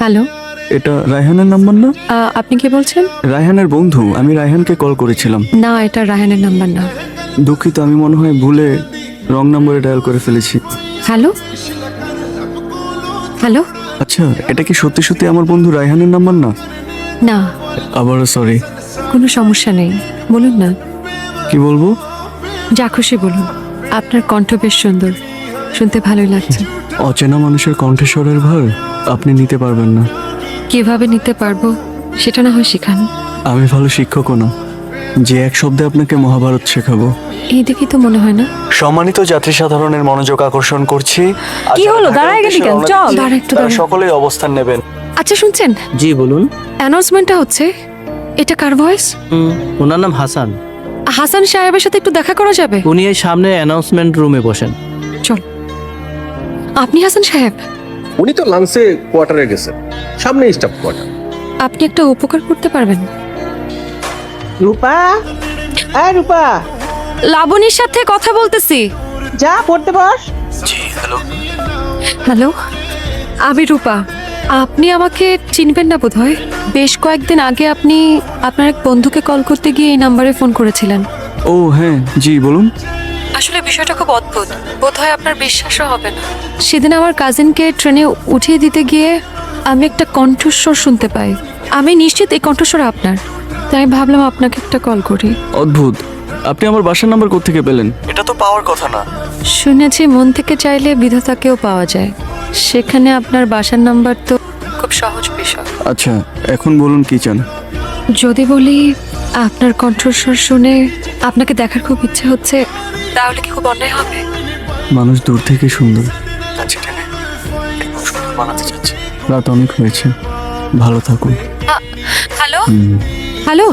Hello, এটা রায়হানের number না? আপনি কি বলছেন? রায়হানের বন্ধু, আমি রায়হানকে কল করেছিলাম। না, এটা রায়হানের নাম্বার না। দুঃখিত, আমি মনে হয় ভুলে রং নাম্বারে ডায়াল করে ফেলেছি। Hello hello. আচ্ছা, এটা কি সত্যি সত্যি আমার বন্ধু রায়হানের নাম্বার না? না, আবারও সরি। কোনো সমস্যা নেই, বলুন না। কি বলবো? যা খুশি বলুন। আপনার কণ্ঠ বেশ সুন্দর, শুনতে ভালোই লাগছে। অচেনা মানুষের কণ্ঠস্বরের ভার আপনি নিতে পারবেন না। কিভাবে নিতে পারবো সেটা না হয় শেখান। আমি ভালো শিক্ষকও না যে এক শব্দে আপনাকে মহাভারত শেখাবো। এই দেখি তো মনে হয় না। সম্মানিত যাত্রী সাধারণের মনোযোগ আকর্ষণ করছি। কি হলো? দাঁড়ায় গেলি কেন? চল। দাঁড়া একটু, দাঁড়া। সকলেই অবস্থান নেবেন। আচ্ছা শুনছেন, জি বলুন। অ্যানাউন্সমেন্টটা হচ্ছে। এটা কার ভয়েস? ওনার নাম হাসান। হাসান সাহেবের সাথে একটু দেখা করা যাবে? উনি এই সামনে অ্যানাউন্সমেন্ট রুমে বসেন। চল। আপনি হাসান সাহেব? উনি তো লাঞ্চে কোয়ার্টারে গেছেন, সামনে স্টাফ কোয়ার্টার। আপনি একটা উপকার করতে পারবেন? রূপা, হ্যাঁ রূপা, লাবণীর সাথে কথা বলতেছি। যা পড়তে বস। হ্যালো, আমি রূপা। আপনি আমাকে চিনবেন না বোধহয়। বেশ কয়েকদিন আগে আপনি আপনার এক বন্ধুকে কল করতে গিয়ে এই নাম্বারে ফোন করেছিলেন। ও হ্যাঁ, জি বলুন। আসলে বিষয়টা খুব অদ্ভুত, বোধহয় আপনার বিশ্বাসও হবে না। সেদিন আমার কাজিনকে ট্রেনে উঠিয়ে দিতে গিয়ে আমি একটা কণ্ঠস্বর শুনতে পাই। আমি নিশ্চিত এই কণ্ঠস্বর আপনার, তাই ভাবলাম আপনাকে একটা কল করি। অদ্ভুত, আপনি আমার বাসার নাম্বার কোত্থেকে পেলেন? এটা তো পাওয়ার কথা না। শুনেছি মন থেকে চাইলে বিধাতাকেও পাওয়া যায়, সেখানে আপনার বাসার নাম্বার তো খুব সহজ বিষয়। আচ্ছা, এখন বলুন কি চান? যদি বলি আপনার কণ্ঠস্বর শুনে আপনাকে দেখার খুব ইচ্ছে হচ্ছে, তাহলে কি খুব অন্যায় হবে? মানুষ দূর থেকে সুন্দর, কাছে টেনে একদম সুন্দর বানাতে চাচ্ছে। রাত অনেক হয়েছে, ভালো থাকুন। Hello hello.